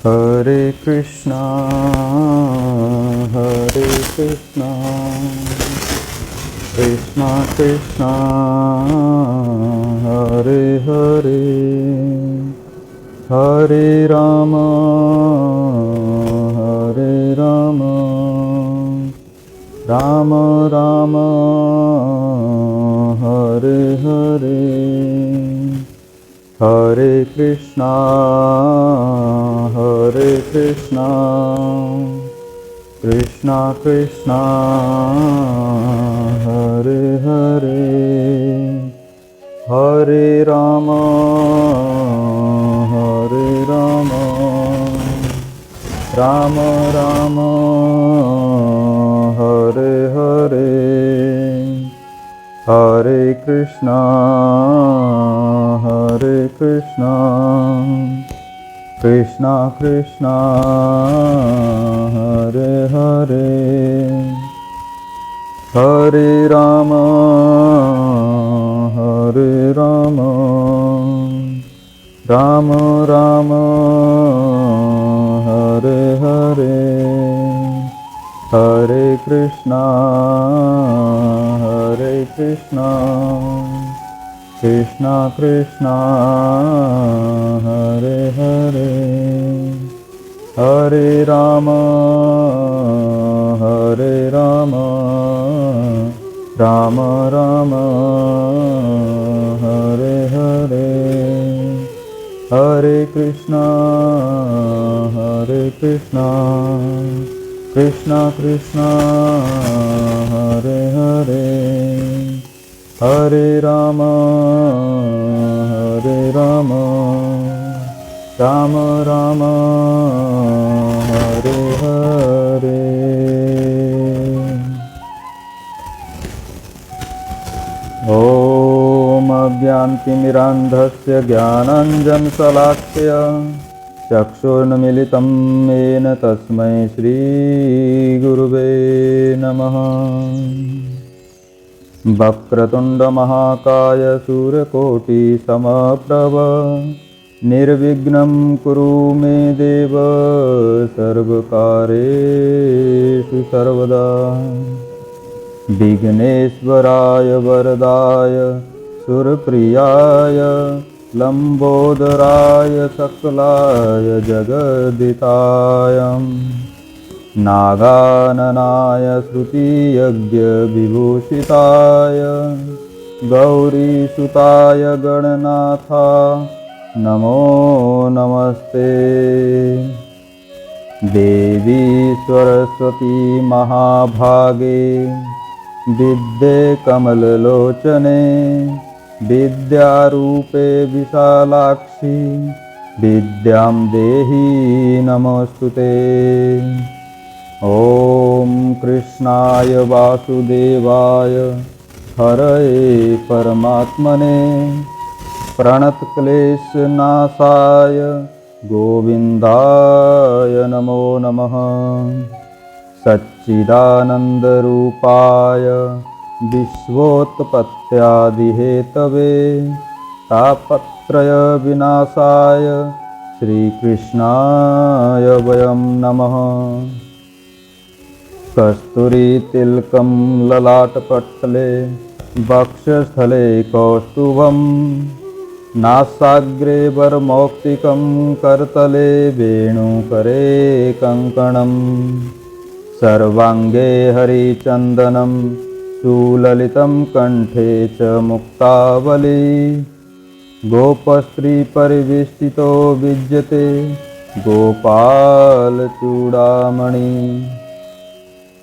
हरे कृष्णा कृष्णा कृष्णा हरे हरे हरे राम राम राम हरे हरे हरे कृष्णा कृष्णा कृष्णा हरे हरे हरे राम राम राम हरे हरे हरे कृष्णा कृष्णा कृष्णा हरे हरे हरे राम राम राम हरे हरे हरे कृष्णा कृष्णा कृष्णा हरे हरे हरे राम राम राम हरे हरे हरे कृष्णा कृष्णा कृष्णा हरे हरे हरे राम राम राम हरे हरे। ॐ अज्ञानतिमिरान्धस्य ज्ञानाञ्जनशलाकया चक्षुर्न्मीलितं येन तस्मै श्रीगुरुवे नमः। वक्रतुण्डमहाकाय सूर्यकोटिसमप्रभ निर्विघ्नं कुरु मे देव सर्वकार्येषु सर्वदा। विघ्नेश्वराय वरदाय सुरप्रियाय लंबोदराय सकलाय जगद्दिताय नागाननाय श्रुतियज्ञविभूषिताय गौरीसुताय गणनाथा नमो नमस्ते। देवी सरस्वती महाभागे विद्ये कमललोचने विद्यारूपे विशालाक्षी विद्यां देहि नमोस्तुते। ॐ कृष्णाय वासुदेवाय हरये परमात्मने प्रणतक्लेशनाशाय गोविन्दाय नमो नमः। सच्चिदानन्दरूपाय विश्वोत्पत्त्यादिहेतवे तापत्रयविनाशाय श्रीकृष्णाय वयं नमः। कस्तूरीतिलकं ललाटपटले वक्षस्थले कौस्तुभं नासाग्रे वरमौक्तिकं करतले वेणुकरे कङ्कणं सर्वाङ्गे हरिचन्दनं सुललितं कण्ठे च मुक्तावली गोपस्त्रीपरिवेष्टितो विद्यते गोपालचूडामणि।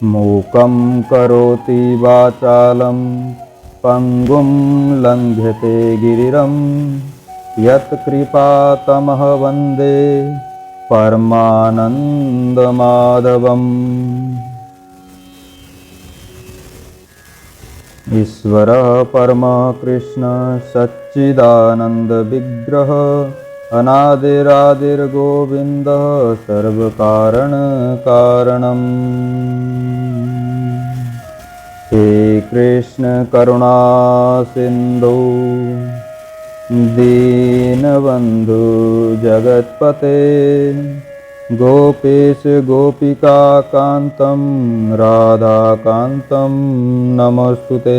मूकं करोति वाचालं पंगुं लंघ्यते गिरिरं यत्कृपातमः वन्दे परमानन्दमाधवम्। ईश्वरः परमः कृष्ण सच्चिदानंद विग्रह अनादिरादिर्गोविन्दः सर्वकारण कारणम्। हे कृष्ण करुणा सिंधु दीनबंधु जगत्पते गोपेश गोपिकान्तं राधाकान्तं नमस्तुते।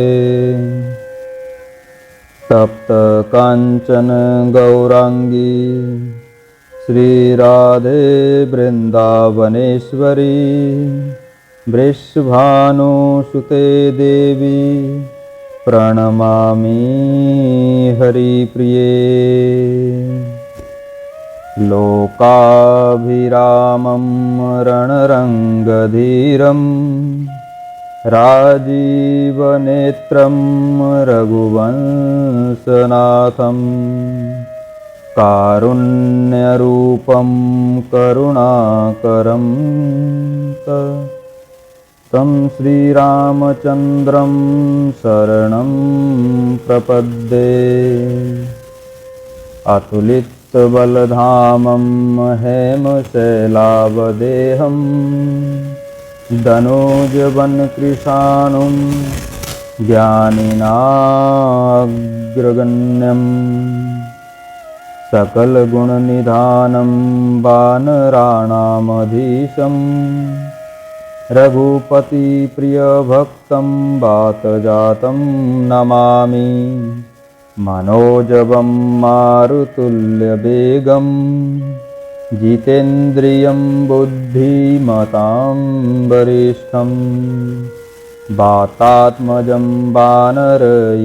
तप्त कांचन गौरांगी श्रीराधे वृंदावनेश्वरी वृषभानुसुते देवी प्रणमामि हरिप्रिये। लोकाभिरामं रणरङ्गधीरं राजीवनेत्रं रघुवंशनाथं कारुण्यरूपं करुणाकरं तं श्रीरामचन्द्रं शरणं प्रपद्ये। अतुलितबलधामं हेमशैलावदेहं दनोजवनकृशानुं ज्ञानिनाग्रगण्यं सकलगुणनिधानं वानराणामधीशं रघुपतिप्रियभक्तं वातजातं नमामि। मनोजवं मारुतुल्यवेगं जितेन्द्रियं बुद्धिमतां वरिष्ठं वातात्मजं वानरयूथमुख्यं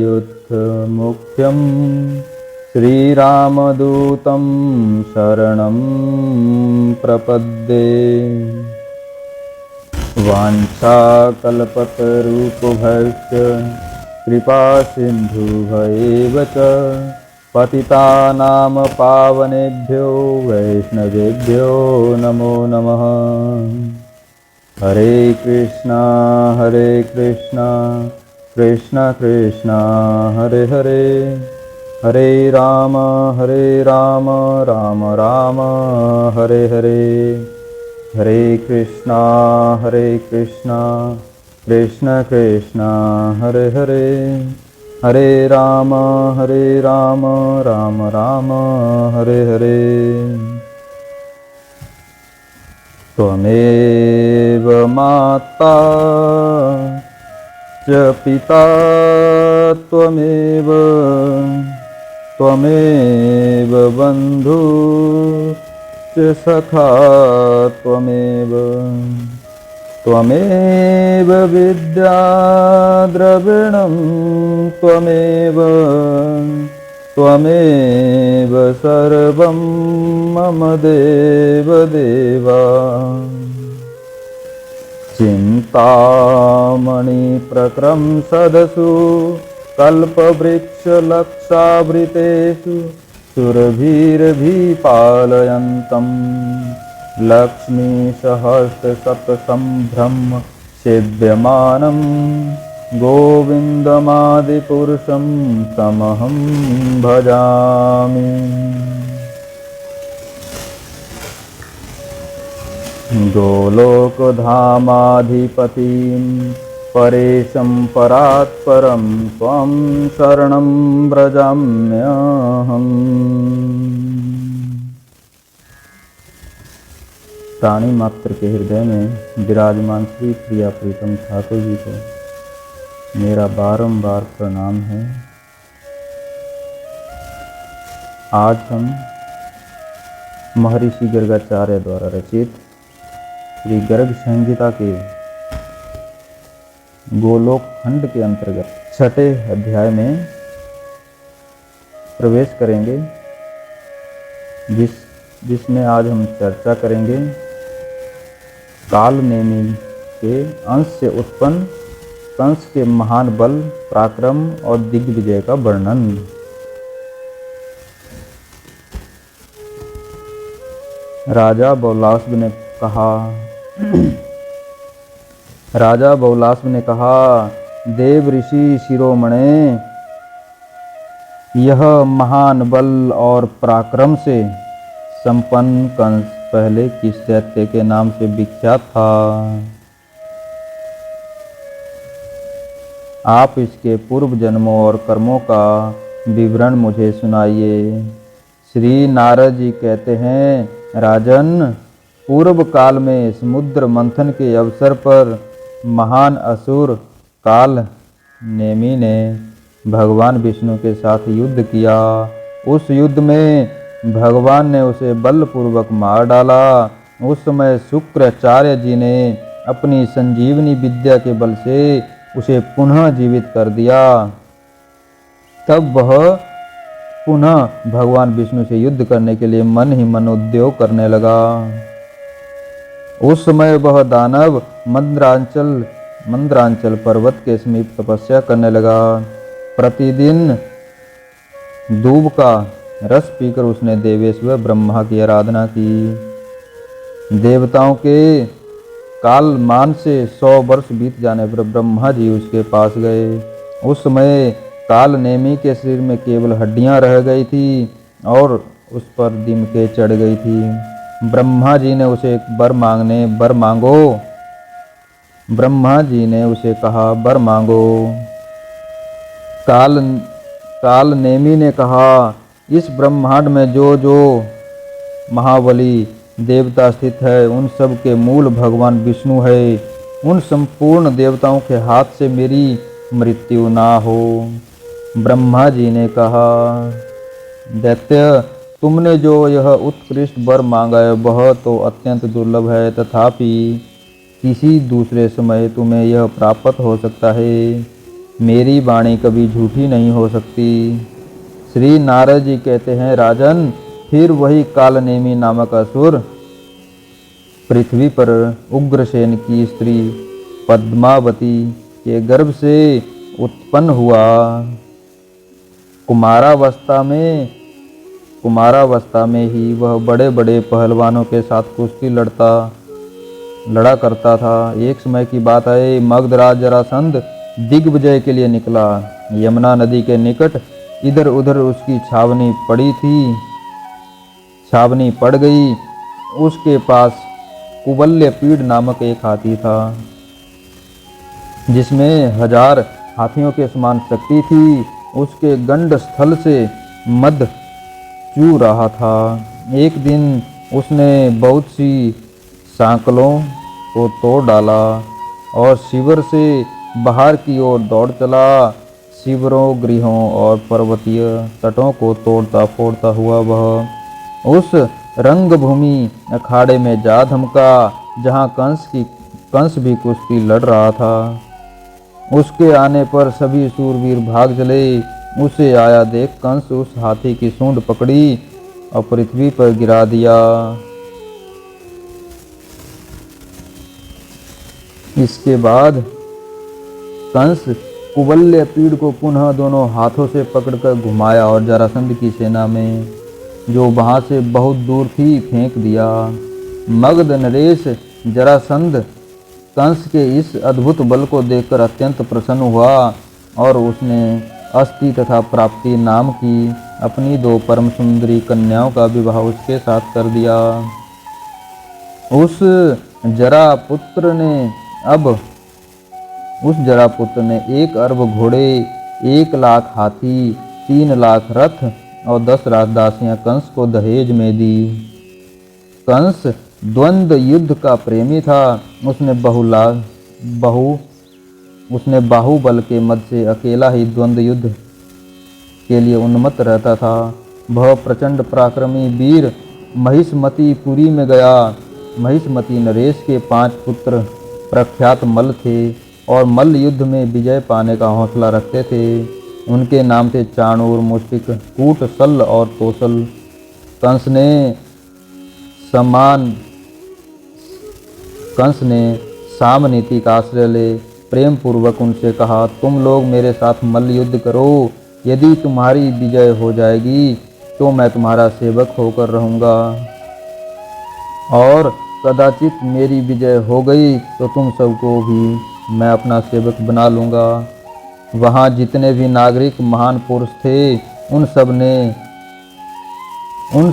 श्रीरामदूतं शरणं प्रपद्ये। वाञ्छाकल्पतरुभ्यश्च कृपा सिन्धुभ्येव च पतितानां पावनेभ्यो वैष्णवेभ्यो नमो नमः। हरे कृष्णा कृष्ण कृष्ण हरे हरे, हरे राम राम राम हरे हरे। हरे कृष्णा कृष्ण कृष्ण हरे हरे, हरे राम राम राम हरे हरे। त्वमेव माता च पिता त्वमेव बन्धु च सखा त्वमेव विद्या द्रविणं त्वमेव सर्वं मम देवदेवा। चिन्तामणिप्रक्रंसदसु कल्पवृक्षलक्षावृतेषु सुरभिर्भिपालयन्तं लक्ष्मीसहस्रशतसम्भ्रम सेव्यमानं गोविन्दमादिपुरुषं तमहं भजामि। गोलोकधामाधिपतिं परेशं परात्परं त्वं शरणं व्रजाम्यहम्। प्राणी मात्र के हृदय में विराजमान श्री प्रिया प्रीतम ठाकुर जी को मेरा बारंबार प्रणाम है। आज हम महर्षि गर्गाचार्य द्वारा रचित श्री गर्ग संहिता के गोलोक खंड के अंतर्गत छठे अध्याय में प्रवेश करेंगे, जिसमें आज हम चर्चा करेंगे कालनेमी के अंश से उत्पन्न कंस के महान बल, पराक्रम और दिग्विजय का वर्णन। राजा बहुलास्व ने कहा, देव ऋषि शिरोमणे, यह महान बल और पराक्रम से संपन्न कंस पहले किस दैत्य के नाम से विख्यात था? आप इसके पूर्व जन्मों और कर्मों का विवरण मुझे सुनाइए। श्री नारद जी कहते हैं, राजन, पूर्व काल में समुद्र मंथन के अवसर पर महान असुर काल नेमि ने भगवान विष्णु के साथ युद्ध किया। उस युद्ध में भगवान ने उसे बलपूर्वक मार डाला। उस समय शुक्राचार्य जी ने अपनी संजीवनी विद्या के बल से उसे पुनः जीवित कर दिया। तब वह पुनः भगवान विष्णु से युद्ध करने के लिए मन ही मन उद्योग करने लगा। उस समय वह दानव मंद्रांचल पर्वत के समीप तपस्या करने लगा। प्रतिदिन दूब का रस पीकर उसने देवेश्वर ब्रह्मा की आराधना की। देवताओं के कालमान से 100 वर्ष बीत जाने पर ब्रह्मा जी उसके पास गए। उस समय काल नेमि के शरीर में केवल हड्डियां रह गई थी और उस पर दिमके चढ़ गई थी। ब्रह्मा जी ने उसे वर मांगो। ब्रह्मा जी ने उसे कहा, वर मांगो। काल नेमि ने कहा, इस ब्रह्मांड में जो महाबली देवता स्थित है उन सब के मूल भगवान विष्णु है। उन संपूर्ण देवताओं के हाथ से मेरी मृत्यु ना हो। ब्रह्मा जी ने कहा, दैत्य, तुमने जो यह उत्कृष्ट वर मांगा है वह तो अत्यंत दुर्लभ है, तथापि किसी दूसरे समय तुम्हें यह प्राप्त हो सकता है। मेरी वाणी कभी झूठी नहीं हो सकती। श्री नारद जी कहते हैं, राजन, फिर वही कालनेमि नामक असुर पृथ्वी पर उग्रसेन की स्त्री पद्मावती के गर्भ से उत्पन्न हुआ। कुमारावस्था में ही वह बड़े बड़े पहलवानों के साथ कुश्ती लड़ा करता था। एक समय की बात है, मगधराज जरासंध दिग्विजय के लिए निकला। यमुना नदी के निकट इधर उधर उसकी छावनी पड़ गई। उसके पास कुबल्य पीड़ नामक एक हाथी था जिसमें 1000 हाथियों के समान शक्ति थी। उसके गंड स्थल से मद चू रहा था। एक दिन उसने बहुत सी सांकलों को तोड़ डाला और शिविर से बाहर की ओर दौड़ चला। शिविरों, गृहों और पर्वतीय तटों को तोड़ता फोड़ता हुआ वह उस रंगभूमि अखाड़े में जा धमका जहाँ कंस भी कुश्ती लड़ रहा था। उसके आने पर सभी शूरवीर भाग चले। उसे आया देख कंस उस हाथी की सूंड पकड़ी और पृथ्वी पर गिरा दिया। इसके बाद कंस कुबल्य पीड़ को पुनः दोनों हाथों से पकड़कर घुमाया और जरासंध की सेना में, जो वहां से बहुत दूर थी, फेंक दिया। मगध नरेश जरासंध कंस के इस अद्भुत बल को देखकर अत्यंत प्रसन्न हुआ और उसने अस्थि तथा प्राप्ति नाम की अपनी 2 परम सुंदरी कन्याओं का विवाह उसके साथ कर दिया। उस जरापुत्र ने 1 अरब घोड़े, 1 लाख हाथी, 3 लाख रथ और 10 लाख दासियां कंस को दहेज में दी। कंस द्वंद्व युद्ध का प्रेमी था। उसने बाहुबल के मद से अकेला ही द्वंद्व युद्ध के लिए उन्मत्त रहता था। वह प्रचंड पराक्रमी वीर महिष्मतीपुरी में गया। महिष्मती नरेश के 5 पुत्र प्रख्यात मल्ल थे और मल्ल युद्ध में विजय पाने का हौसला रखते थे। उनके नाम थे चाणूर, मुष्टिक, कूट, शल्य और तोसल। कंस ने साम नीति का आश्रय ले प्रेम पूर्वक उनसे कहा, तुम लोग मेरे साथ मल्ल युद्ध करो। यदि तुम्हारी विजय हो जाएगी तो मैं तुम्हारा सेवक होकर रहूँगा, और कदाचित मेरी विजय हो गई तो तुम सबको भी मैं अपना सेवक बना लूँगा। वहाँ जितने भी नागरिक महान पुरुष थे उन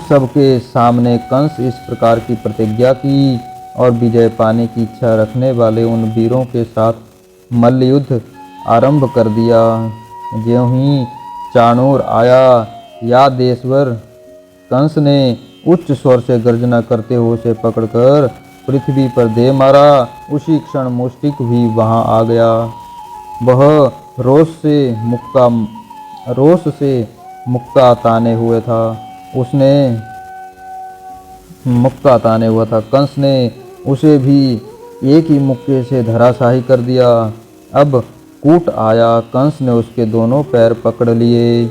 सब के सामने कंस इस प्रकार की प्रतिज्ञा की और विजय पाने की इच्छा रखने वाले उन वीरों के साथ मल्ल युद्ध आरंभ कर दिया। ज्यों ही चाणूर आया या देशवर, कंस ने उच्च स्वर से गर्जना करते हुए उसे पकड़कर पृथ्वी पर दे मारा। उसी क्षण मुष्टिक भी वहां आ गया। वह रोष से मुक्का ताने हुए था। कंस ने उसे भी एक ही मुक्के से धराशाही कर दिया। अब कूट आया। कंस ने उसके दोनों पैर पकड़ लिए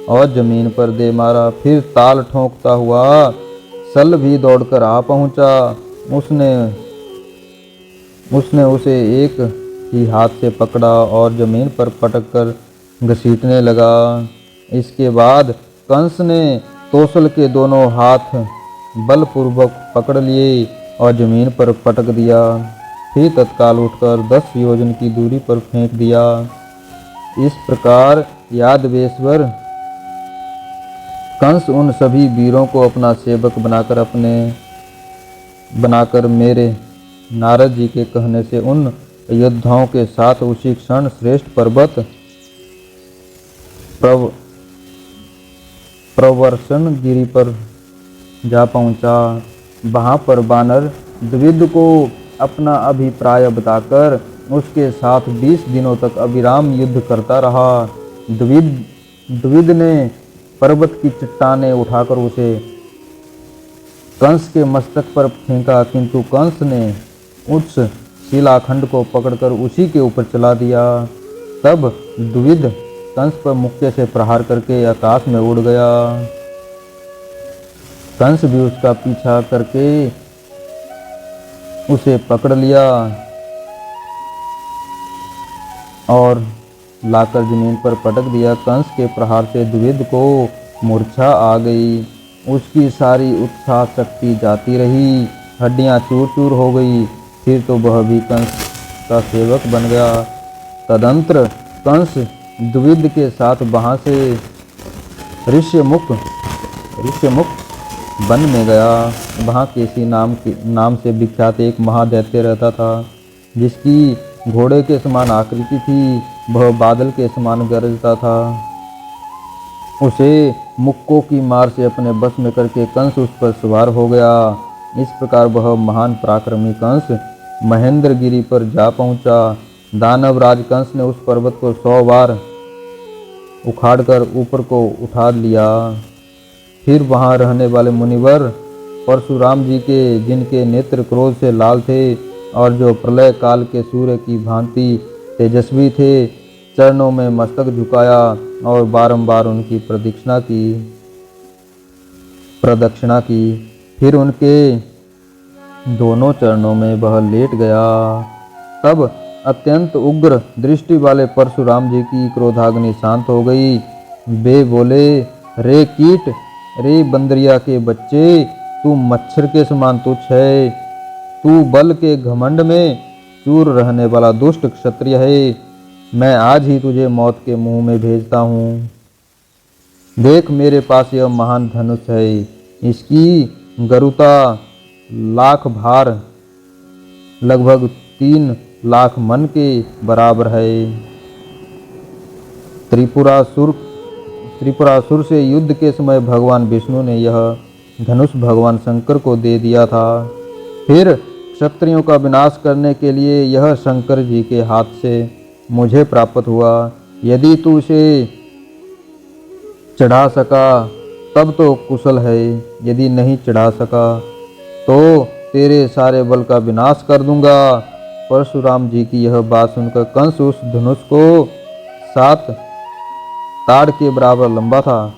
और जमीन पर दे मारा। फिर ताल ठोंकता हुआ सल भी दौड़कर आ पहुंचा। उसने उसे एक ही हाथ से पकड़ा और जमीन पर पटक कर घसीटने लगा। इसके बाद कंस ने तोसल के दोनों हाथ बलपूर्वक पकड़ लिए और जमीन पर पटक दिया। फिर तत्काल उठकर 10 योजन की दूरी पर फेंक दिया। इस प्रकार यादवेश्वर कंस उन सभी वीरों को अपना सेवक बनाकर मेरे नारद जी के कहने से उन योद्धाओं के साथ उसी क्षण श्रेष्ठ पर्वत प्रवर्षण गिरी पर जा पहुंचा। वहां पर वानर द्विविद को अपना अभिप्राय बताकर उसके साथ 20 दिनों तक अविराम युद्ध करता रहा। द्विविद ने पर्वत की चट्टानें उठाकर उसे कंस के मस्तक पर फेंका, किंतु कंस ने उस शिलाखंड को पकड़कर उसी के ऊपर चला दिया। तब द्विविद कंस पर मुक्के से प्रहार करके आकाश में उड़ गया। कंस भी उसका पीछा करके उसे पकड़ लिया और लाकर जमीन पर पटक दिया। कंस के प्रहार से द्विविद को मूर्छा आ गई। उसकी सारी उत्साह शक्ति जाती रही, हड्डियां चूर चूर हो गई। फिर तो वह भी कंस का सेवक बन गया। तदंतर कंस द्विविद के साथ वहां से ऋष्यमुख वन में गया। वहां केसी नाम से विख्यात एक महादैत्य रहता था, जिसकी घोड़े के समान आकृति थी। वह बादल के समान गरजता था। उसे मुक्कों की मार से अपने बस में करके कंस उस पर सवार हो गया। इस प्रकार वह महान पराक्रमी कंस महेंद्रगिरी पर जा पहुंचा। दानवराज कंस ने उस पर्वत को 100 बार उखाड़कर ऊपर को उठा लिया। फिर वहां रहने वाले मुनिवर परशुराम जी के, जिनके नेत्र क्रोध से लाल थे और जो प्रलय काल के सूर्य की भांति तेजस्वी थे, चरणों में मस्तक झुकाया और बारंबार उनकी प्रदक्षिणा की। फिर उनके दोनों चरणों में वह लेट गया। तब अत्यंत उग्र दृष्टि वाले परशुराम जी की क्रोधाग्नि शांत हो गई। वे बोले, रे कीट, रे बंदरिया के बच्चे, तू मच्छर के समान तुच्छ है। तू बल के घमंड में चूर रहने वाला दुष्ट क्षत्रिय है। मैं आज ही तुझे मौत के मुंह में भेजता हूँ। देख, मेरे पास यह महान धनुष है। इसकी गरुता लाख भार लगभग 3 लाख मन के बराबर है। त्रिपुरासुर से युद्ध के समय भगवान विष्णु ने यह धनुष भगवान शंकर को दे दिया था। फिर क्षत्रियों का विनाश करने के लिए यह शंकर जी के हाथ से मुझे प्राप्त हुआ। यदि तू इसे चढ़ा सका तब तो कुशल है, यदि नहीं चढ़ा सका तो तेरे सारे बल का विनाश कर दूंगा। परशुराम जी की यह बात सुनकर कंस उस धनुष को 7 ताड़ के बराबर लंबा था।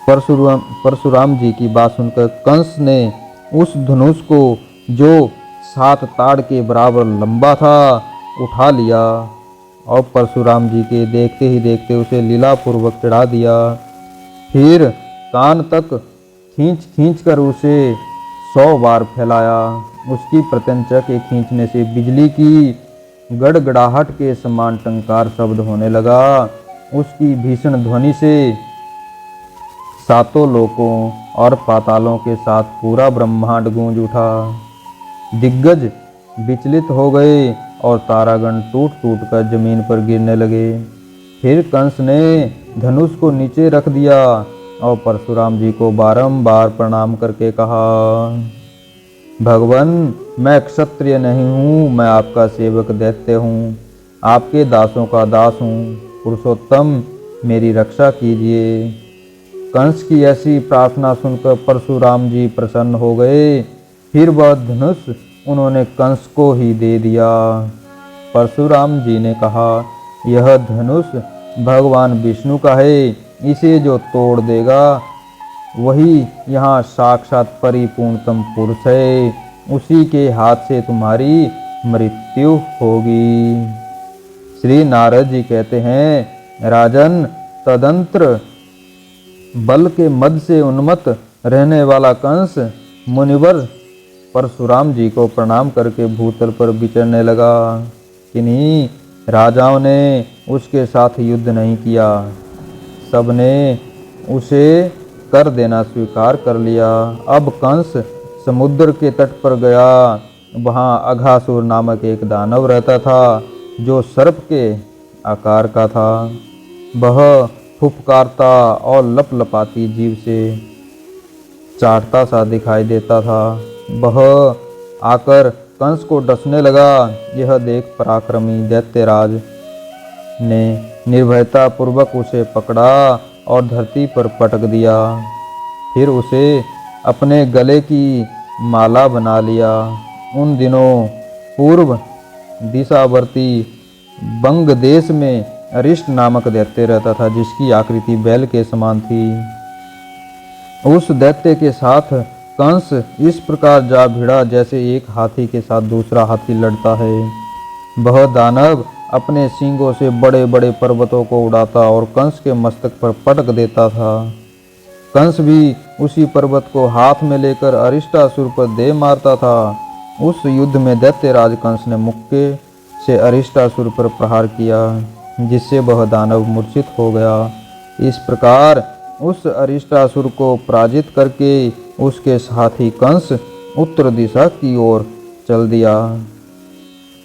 परशुराम जी की बात सुनकर कंस ने उस धनुष को, जो 7 ताड़ के बराबर लंबा था, उठा लिया और परशुराम जी के देखते ही देखते उसे लीलापूर्वक चढ़ा दिया। फिर कान तक खींच कर उसे 100 बार फैलाया। उसकी प्रत्यंचा के खींचने से बिजली की गड़गड़ाहट के समान टंकार शब्द होने लगा। उसकी भीषण ध्वनि से 7 लोकों और पातालों के साथ पूरा ब्रह्मांड गूंज उठा। दिग्गज विचलित हो गए और तारागण टूट टूट कर जमीन पर गिरने लगे। फिर कंस ने धनुष को नीचे रख दिया और परशुराम जी को बारंबार प्रणाम करके कहा, भगवान, मैं क्षत्रिय नहीं हूँ, मैं आपका सेवक दैत्य हूँ, आपके दासों का दास हूँ। पुरुषोत्तम, मेरी रक्षा कीजिए। कंस की ऐसी प्रार्थना सुनकर परशुराम जी प्रसन्न हो गए। फिर वह धनुष उन्होंने कंस को ही दे दिया। परशुराम जी ने कहा, यह धनुष भगवान विष्णु का है, इसे जो तोड़ देगा वही यहाँ साक्षात परिपूर्णतम पुरुष है, उसी के हाथ से तुम्हारी मृत्यु होगी। श्री नारद जी कहते हैं, राजन, तदंतर बल के मद से उन्मत्त रहने वाला कंस मुनिवर परशुराम जी को प्रणाम करके भूतल पर विचरने लगा। किन्हीं राजाओं ने उसके साथ युद्ध नहीं किया, सबने उसे कर देना स्वीकार कर लिया। अब कंस समुद्र के तट पर गया। वहाँ अघासुर नामक एक दानव रहता था, जो सर्प के आकार का था। वह फुफकारता और लपलपाती जीव से चाटता सा दिखाई देता था। वह आकर कंस को डसने लगा। यह देख पराक्रमी दैत्यराज ने निर्भयता पूर्वक उसे पकड़ा और धरती पर पटक दिया। फिर उसे अपने गले की माला बना लिया। उन दिनों पूर्व दिशावर्ती बंग देश में अरिष्ट नामक दैत्य रहता था, जिसकी आकृति बैल के समान थी। उस दैत्य के साथ कंस इस प्रकार जा भिड़ा जैसे एक हाथी के साथ दूसरा हाथी लड़ता है। वह दानव अपने सींगों से बड़े बड़े पर्वतों को उड़ाता और कंस के मस्तक पर पटक देता था। कंस भी उसी पर्वत को हाथ में लेकर अरिष्टासुर पर दे मारता था। उस युद्ध में दैत्यराज कंस ने मुक्के से अरिष्टासुर पर प्रहार किया, जिससे वह दानव मूर्छित हो गया। इस प्रकार उस अरिष्टासुर को पराजित करके उसके साथी कंस उत्तर दिशा की ओर चल दिया।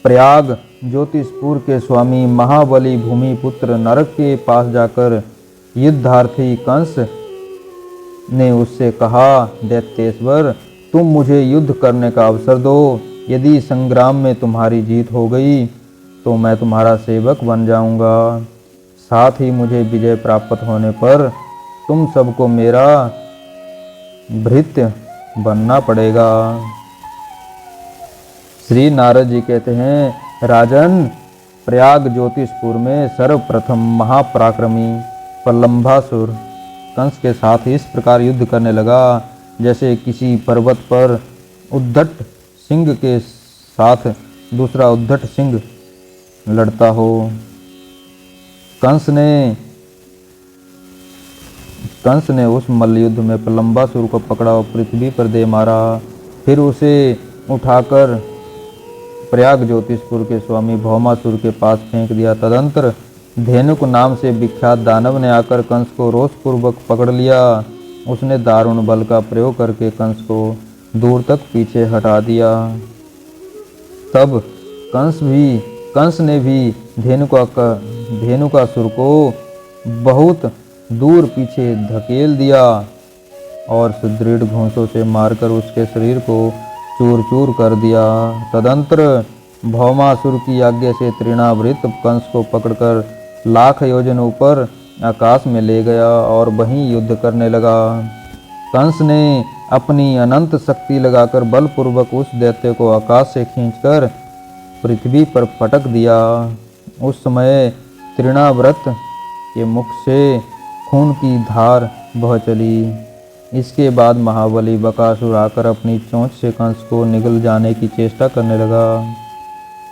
प्रयाग ज्योतिषपुर के स्वामी महाबली भूमिपुत्र नरक के पास जाकर युद्धार्थी कंस ने उससे कहा, दैत्येश्वर, तुम मुझे युद्ध करने का अवसर दो। यदि संग्राम में तुम्हारी जीत हो गई तो मैं तुम्हारा सेवक बन जाऊंगा। साथ ही मुझे विजय प्राप्त होने पर तुम सबको मेरा भृत्य बनना पड़ेगा। श्री नारद जी कहते हैं, राजन, प्रयाग ज्योतिषपुर में सर्वप्रथम महापराक्रमी प्रलंबासुर कंस के साथ इस प्रकार युद्ध करने लगा जैसे किसी पर्वत पर उद्धट सिंह के साथ दूसरा उद्धट सिंह लड़ता हो। कंस ने उस मल्लयुद्ध में प्रलंबासुर को पकड़ा और पृथ्वी पर दे मारा। फिर उसे उठाकर प्रयाग ज्योतिषपुर के स्वामी भौमासुर के पास फेंक दिया। तदंतर धेनुक नाम से विख्यात दानव ने आकर कंस को रोषपूर्वक पकड़ लिया। उसने दारुण बल का प्रयोग करके कंस को दूर तक पीछे हटा दिया। तब कंस ने भी धेनुकासुर को बहुत दूर पीछे धकेल दिया और सुदृढ़ घूंसों से मारकर उसके शरीर को चूर चूर कर दिया। तदंतर भौमासुर की आज्ञा से तृणावृत कंस को पकड़कर लाख योजन ऊपर आकाश में ले गया और वहीं युद्ध करने लगा। कंस ने अपनी अनंत शक्ति लगाकर बलपूर्वक उस दैत्य को आकाश से खींचकर पृथ्वी पर पटक दिया। उस समय तृणाव्रत के मुख से खून की धार बह चली। इसके बाद महाबली बकासुर आकर अपनी चोंच से कंस को निगल जाने की चेष्टा करने लगा।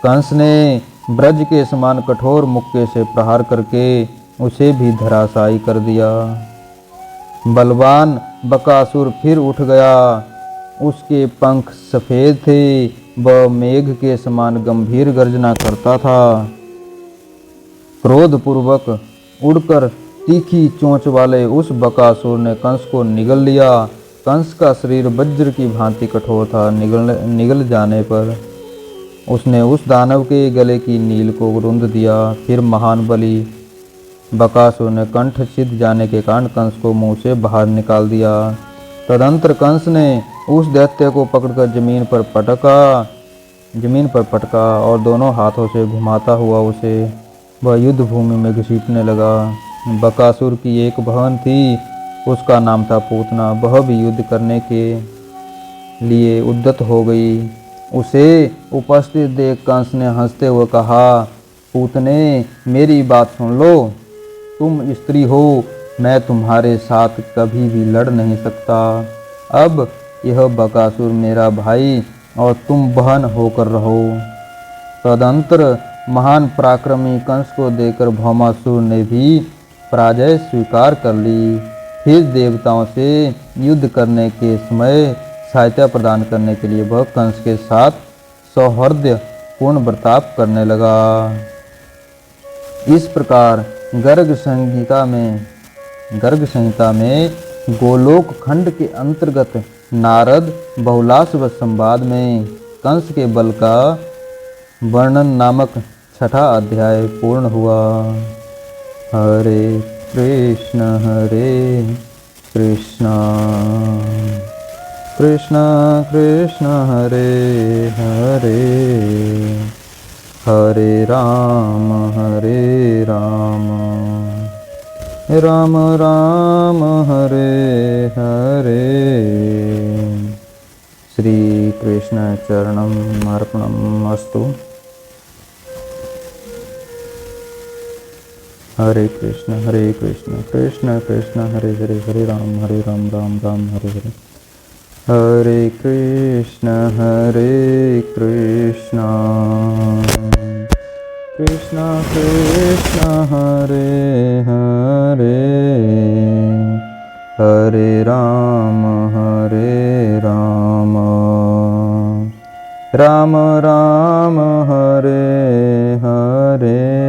कंस ने ब्रज के समान कठोर मुक्के से प्रहार करके उसे भी धराशायी कर दिया। बलवान बकासुर फिर उठ गया। उसके पंख सफ़ेद थे, वह मेघ के समान गंभीर गर्जना करता था। क्रोधपूर्वक उड़कर तीखी चोंच वाले उस बकासुर ने कंस को निगल लिया। कंस का शरीर वज्र की भांति कठोर था। निगल जाने पर उसने उस दानव के गले की नील को रुंध दिया। फिर महान बली बकासुर ने कंठ छिद जाने के कारण कंस को मुंह से बाहर निकाल दिया। तदंतर कंस ने उस दैत्य को पकड़कर जमीन पर पटका और दोनों हाथों से घुमाता हुआ उसे वह युद्ध भूमि में घसीटने लगा। बकासुर की एक बहन थी, उसका नाम था पूतना। वह भी युद्ध करने के लिए उद्यत हो गई। उसे उपस्थित देख कंस ने हंसते हुए कहा, पूतने, मेरी बात सुन लो। तुम स्त्री हो, मैं तुम्हारे साथ कभी भी लड़ नहीं सकता। अब यह बकासुर मेरा भाई और तुम बहन होकर रहो। तदंतर महान पराक्रमी कंस को देखकर भौमासुर ने भी पराजय स्वीकार कर ली। फिर देवताओं से युद्ध करने के समय सहायता प्रदान करने के लिए वह कंस के साथ सौहार्द पूर्ण बर्ताव करने लगा। इस प्रकार गर्ग संहिता में गोलोक खंड के अंतर्गत नारद बहुलाश व संवाद में कंस के बल का वर्णन नामक 6ठा अध्याय पूर्ण हुआ। हरे कृष्ण कृष्ण कृष्ण हरे हरे, हरे राम राम राम हरे हरे। श्री कृष्ण चरणम अर्पणम अस्तु। हरे कृष्ण कृष्ण कृष्ण हरे हरे, हरे राम राम राम हरे हरे। हरे कृष्ण कृष्ण कृष्ण हरे हरे, हरे राम राम राम हरे हरे।